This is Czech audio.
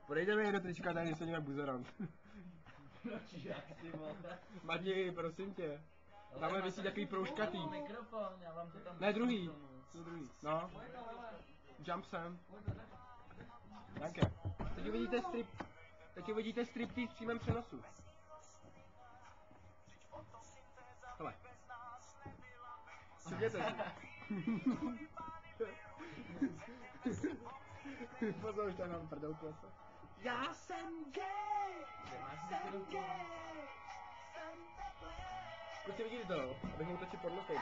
Podejte mi do trička, tady nejsem nějak buzerant. Matěj, prosím tě. Tamhle vysí takový proužkatý. Mikrofon, já vám to tam... Ne, druhý. No. Jump sem. Danke. Teď uvidíte striptease v přímém přenosu. Hele. Svěděte si. Pozor, už tam mám prdou klesa. Já jsem gay! Jsem gay! Prostě vidíte to, abych mu točil porno stejně.